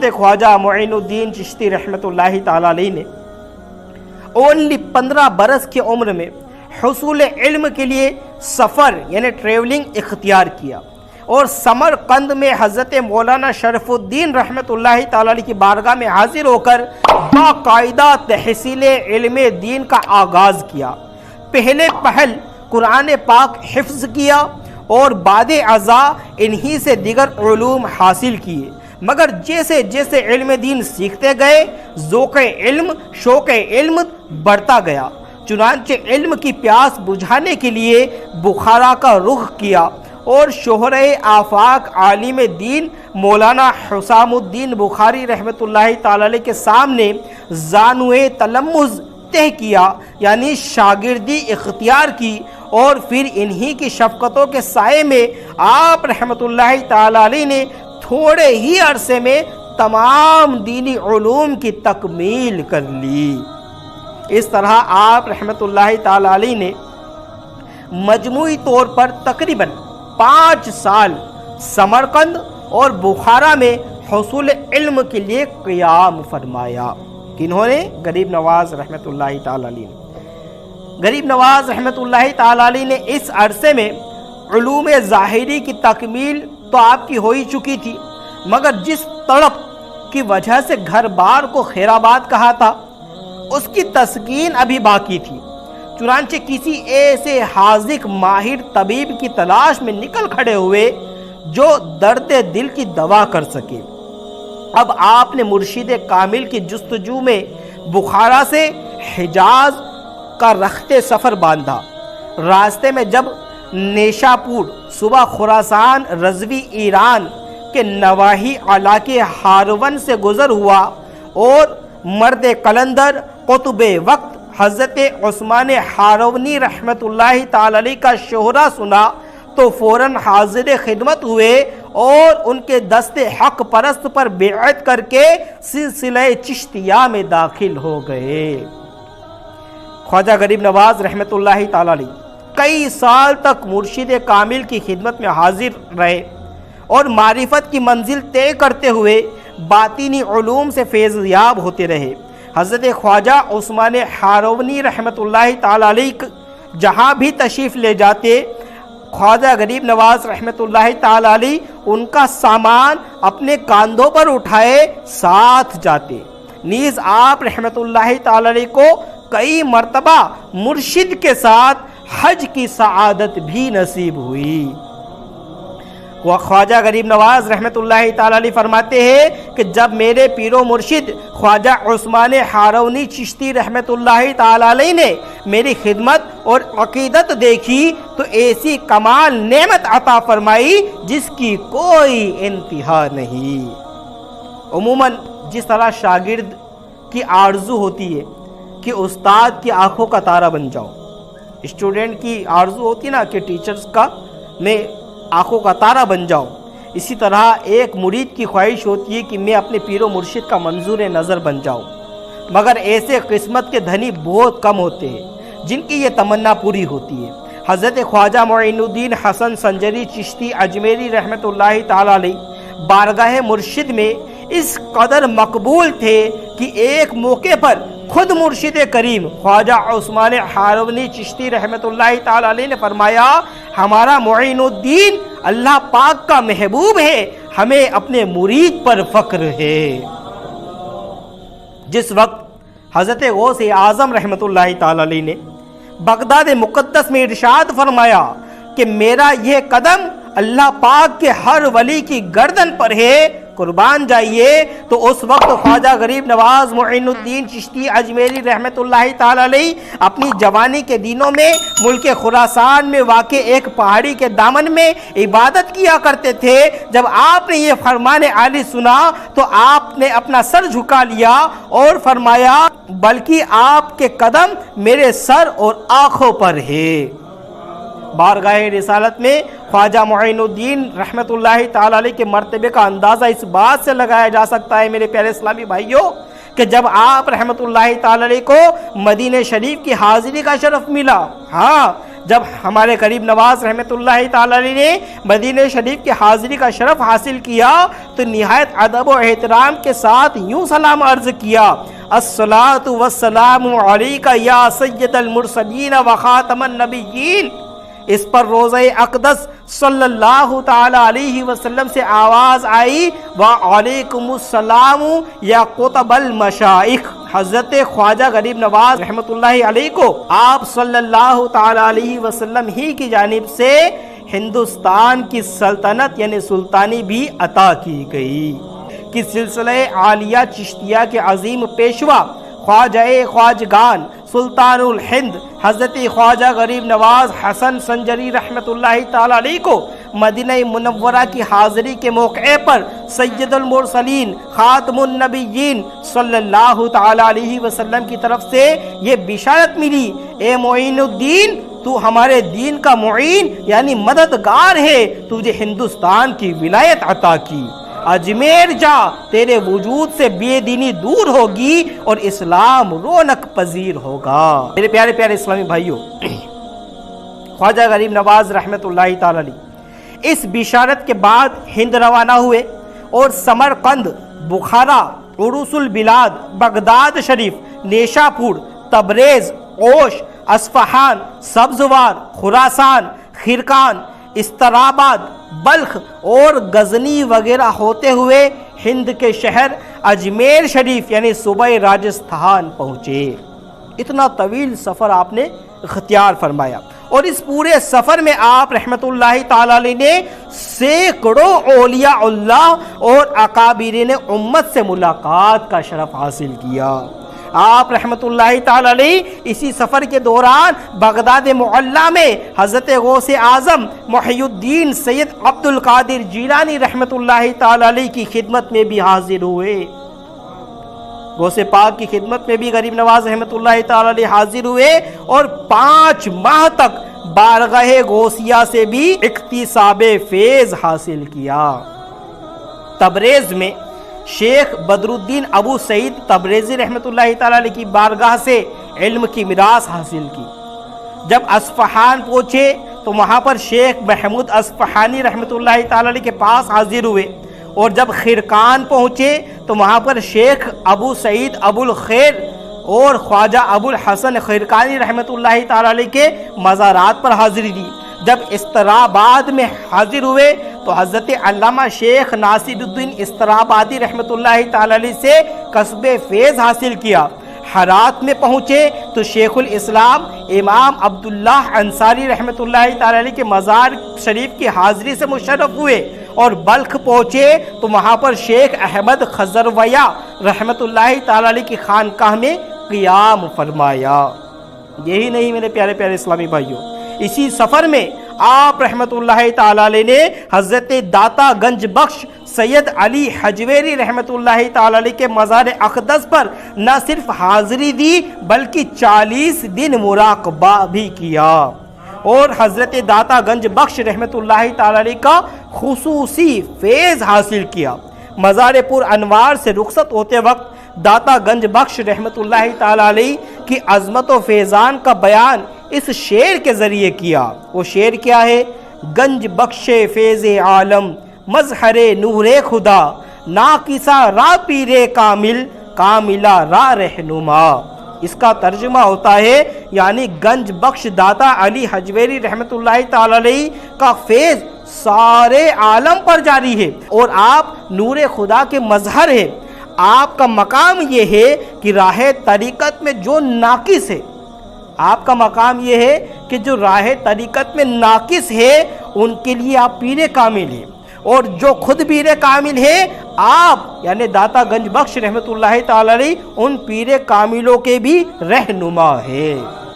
حضرت خواجہ معین الدین چشتی رحمۃ اللہ تعالی علیہ نے اونلی 15 برس کی عمر میں حصول علم کے لیے سفر یعنی ٹریولنگ اختیار کیا، اور سمرقند میں حضرت مولانا شرف الدین رحمۃ اللہ تعالی علیہ کی بارگاہ میں حاضر ہو کر باقاعدہ تحصیل علم دین کا آغاز کیا۔ پہلے پہل قرآن پاک حفظ کیا اور بعد ازاں انہی سے دیگر علوم حاصل کیے، مگر جیسے جیسے علم دین سیکھتے گئے ذوق علم شوق علم بڑھتا گیا، چنانچہ علم کی پیاس بجھانے کے لیے بخارا کا رخ کیا اور شہرہ آفاق عالم دین مولانا حسام الدین بخاری رحمۃ اللہ تعالی علیہ کے سامنے زانوئے تلمذ طے کیا، یعنی شاگردی اختیار کی، اور پھر انہی کی شفقتوں کے سائے میں آپ رحمۃ اللہ تعالی علیہ نے تھوڑے ہی عرصے میں تمام دینی علوم کی تکمیل کر لی۔ اس طرح آپ رحمۃ اللہ تعالی علیہ نے مجموعی طور پر تقریباً 5 سال سمرقند اور بخارا میں حصول علم کے لیے قیام فرمایا۔ کنہوں نے؟ غریب نواز رحمۃ اللہ تعالی علیہ نے۔ غریب نواز رحمۃ اللہ تعالی علیہ نے اس عرصے میں علوم ظاہری کی تکمیل تو آپ کی ہو ہی چکی تھی، مگر جس تڑپ کی وجہ سے گھر بار کو خیرآباد کہا تھا اس کی تسکین ابھی باقی تھی، چنانچہ کسی ایسے حاذق ماہر طبیب کی تلاش میں نکل کھڑے ہوئے جو درد دل کی دوا کر سکے۔ اب آپ نے مرشد کامل کی جستجو میں بخارا سے حجاز کا رخت سفر باندھا۔ راستے میں جب نیشاپور صوبہ خراسان رضوی ایران کے نواحی علاقے ہارون سے گزر ہوا اور مرد قلندر قطب وقت حضرت عثمان ہارونی رحمت اللہ تعالی علیہ کا شہرہ سنا تو فوراً حاضر خدمت ہوئے اور ان کے دست حق پرست پر بیعت کر کے سلسلہ چشتیہ میں داخل ہو گئے۔ خواجہ غریب نواز رحمت اللہ تعالی علیہ کئی سال تک مرشد کامل کی خدمت میں حاضر رہے اور معرفت کی منزل طے کرتے ہوئے باطینی علوم سے فیض یاب ہوتے رہے۔ حضرت خواجہ عثمان ہارونی رحمت اللہ تعالی علیہ جہاں بھی تشریف لے جاتے خواجہ غریب نواز رحمت اللہ تعالی علیہ ان کا سامان اپنے کاندھوں پر اٹھائے ساتھ جاتے۔ نیز آپ رحمت اللہ تعالی علیہ کو کئی مرتبہ مرشد کے ساتھ حج کی سعادت بھی نصیب ہوئی۔ خواجہ غریب نواز رحمت اللہ تعالی علیہ فرماتے ہیں کہ جب میرے پیر و مرشد خواجہ عثمان ہارونی چشتی رحمت اللہ تعالی علیہ نے میری خدمت اور عقیدت دیکھی تو ایسی کمال نعمت عطا فرمائی جس کی کوئی انتہا نہیں۔ عموماً جس طرح شاگرد کی آرزو ہوتی ہے کہ استاد کی آنکھوں کا تارا بن جاؤں، اسٹوڈنٹ کی آرزو ہوتی ہے نا کہ ٹیچرز کا میں آنکھوں کا تارا بن جاؤں، اسی طرح ایک مرید کی خواہش ہوتی ہے کہ میں اپنے پیر و مرشد کا منظور نظر بن جاؤں، مگر ایسے قسمت کے دھنی بہت کم ہوتے ہیں جن کی یہ تمنا پوری ہوتی ہے۔ حضرت خواجہ معین الدین حسن سنجری چشتی اجمیری رحمت اللہ تعالی علیہ بارگاہ مرشد میں اس قدر مقبول تھے کہ ایک موقع پر خود مرشد کریم خواجہ عثمان ہارونی چشتی رحمت اللہ تعالی علیہ نے فرمایا، ہمارا معین الدین اللہ پاک کا محبوب ہے، ہمیں اپنے مرید پر فخر ہے۔ جس وقت حضرت غوث اعظم رحمت اللہ تعالی علیہ نے بغداد مقدس میں ارشاد فرمایا کہ میرا یہ قدم اللہ پاک کے ہر ولی کی گردن پر ہے، قربان جائیے، تو اس وقت خواجہ غریب نواز معین الدین چشتی اجمیری رحمت اللہ تعالی علیہ اپنی جوانی کے دنوں میں ملک خراسان میں واقع ایک پہاڑی کے دامن میں عبادت کیا کرتے تھے۔ جب آپ نے یہ فرمان عالی سنا تو آپ نے اپنا سر جھکا لیا اور فرمایا، بلکہ آپ کے قدم میرے سر اور آنکھوں پر ہے۔ بارگاہ رسالت میں خواجہ معین الدین رحمت اللہ تعالی علیہ کے مرتبے کا اندازہ اس بات سے لگایا جا سکتا ہے میرے پیارے اسلامی بھائیوں کہ جب آپ رحمت اللہ تعالی علیہ کو مدینہ شریف کی حاضری کا شرف ملا، ہاں جب ہمارے غریب نواز رحمۃ اللہ تعالی علیہ نے مدینہ شریف کی حاضری کا شرف حاصل کیا تو نہایت ادب و احترام کے ساتھ یوں سلام عرض کیا: الصلاۃ والسلام علیک یا سید المرسلین و خاتم النبیین۔ اس پر روضہ اقدس صلی اللہ تعالی علیہ وسلم سے آواز آئی: وعلیکم السلام یا قطب المشائخ۔ حضرت خواجہ غریب نواز رحمۃ اللہ علیہ کو آپ صلی اللہ تعالی علیہ وسلم ہی کی جانب سے ہندوستان کی سلطنت یعنی سلطانی بھی عطا کی گئی کہ سلسلہ عالیہ چشتیہ کے عظیم پیشوا خواجہ خواجگان سلطان الہند حضرت خواجہ غریب نواز حسن سنجری رحمۃ اللہ تعالی علیہ کو مدینہ منورہ کی حاضری کے موقع پر سید المرسلین خاتم النبیین صلی اللہ تعالی علیہ وسلم کی طرف سے یہ بشارت ملی: اے معین الدین، تو ہمارے دین کا معین یعنی مددگار ہے، تجھے ہندوستان کی ولایت عطا کی، اجمیر جا، تیرے وجود سے بے دینی دور ہوگی اور اسلام رونق پذیر ہوگا۔ میرے پیارے پیارے اسلامی بھائیوں، خواجہ غریب نواز رحمۃ اللہ تعالی علیہ اس بشارت کے بعد ہند روانہ ہوئے اور سمرقند، بخارا، عروس البلاد، بغداد شریف، نیشا پور، تبریز، اوش، اصفہان، سبزوار، خراسان، خرقان، استراباد، بلخ اور غزنی وغیرہ ہوتے ہوئے ہند کے شہر اجمیر شریف یعنی صوبہ راجستھان پہنچے۔ اتنا طویل سفر آپ نے اختیار فرمایا اور اس پورے سفر میں آپ رحمت اللہ تعالی علیہ نے سینکڑوں اولیاء اللہ اور اکابرین امت سے ملاقات کا شرف حاصل کیا۔ آپ رحمت اللہ تعالی علیہ اسی سفر کے دوران بغداد معلیٰ میں حضرت غوث اعظم محی الدین سید عبد القادر جیلانی رحمت اللہ تعالی علیہ کی خدمت میں بھی حاضر ہوئے۔ غوث پاک کی خدمت میں بھی غریب نواز رحمت اللہ تعالی علیہ حاضر ہوئے اور 5 ماہ تک بارگاہ غوثیہ سے بھی اکتساب فیض حاصل کیا۔ تبریز میں شیخ بدر الدین ابو سعید تبریزی رحمت اللہ تعالی علیہ کی بارگاہ سے علم کی میراث حاصل کی۔ جب اصفہان پہنچے تو وہاں پر شیخ محمود اصفہانی رحمت اللہ تعالی علیہ کے پاس حاضر ہوئے اور جب خرقان پہنچے تو وہاں پر شیخ ابو سعید ابو الخیر اور خواجہ ابو الحسن خرقانی رحمت اللہ تعالی علیہ کے مزارات پر حاضری دی۔ جب استراباد میں حاضر ہوئے تو حضرت علامہ شیخ ناصر الدین استرابادی رحمت اللہ تعالی علیہ سے کسب فیض حاصل کیا۔ ہرات میں پہنچے تو شیخ الاسلام امام عبداللہ انصاری رحمت اللہ تعالی علیہ کے مزار شریف کی حاضری سے مشرف ہوئے اور بلخ پہنچے تو وہاں پر شیخ احمد خزرویہ رحمت اللہ تعالی علیہ کی خانقاہ میں قیام فرمایا۔ یہی نہیں میرے پیارے پیارے اسلامی بھائیوں، اسی سفر میں آپ رحمت اللہ تعالی علیہ نے حضرت داتا گنج بخش سید علی حجویری رحمت اللہ تعالی علیہ کے مزار اقدس پر نہ صرف حاضری دی بلکہ 40 دن مراقبہ بھی کیا اور حضرت داتا گنج بخش رحمت اللہ تعالی علیہ کا خصوصی فیض حاصل کیا۔ مزار پر انوار سے رخصت ہوتے وقت داتا گنج بخش رحمت اللہ تعالی علیہ کی عظمت و فیضان کا بیان اس شعر کے ذریعے کیا۔ وہ شعر کیا ہے؟ گنج بخش فیض عالم مظہر نور خدا، ناقصہ را پیر کامل کاملہ را رہنما۔ اس کا ترجمہ ہوتا ہے یعنی گنج بخش داتا علی حجویری رحمت اللہ تعالی علیہ کا فیض سارے عالم پر جاری ہے اور آپ نور خدا کے مظہر ہیں۔ آپ کا مقام یہ ہے کہ راہ طریقت میں جو ناقص ہے، آپ کا مقام یہ ہے کہ جو راہ طریقت میں ناقص ہے ان کے لیے آپ پیر کامل ہیں اور جو خود پیر کامل ہے آپ یعنی داتا گنج بخش رحمت اللہ تعالی علیہ ان پیر کاملوں کے بھی رہنما ہے۔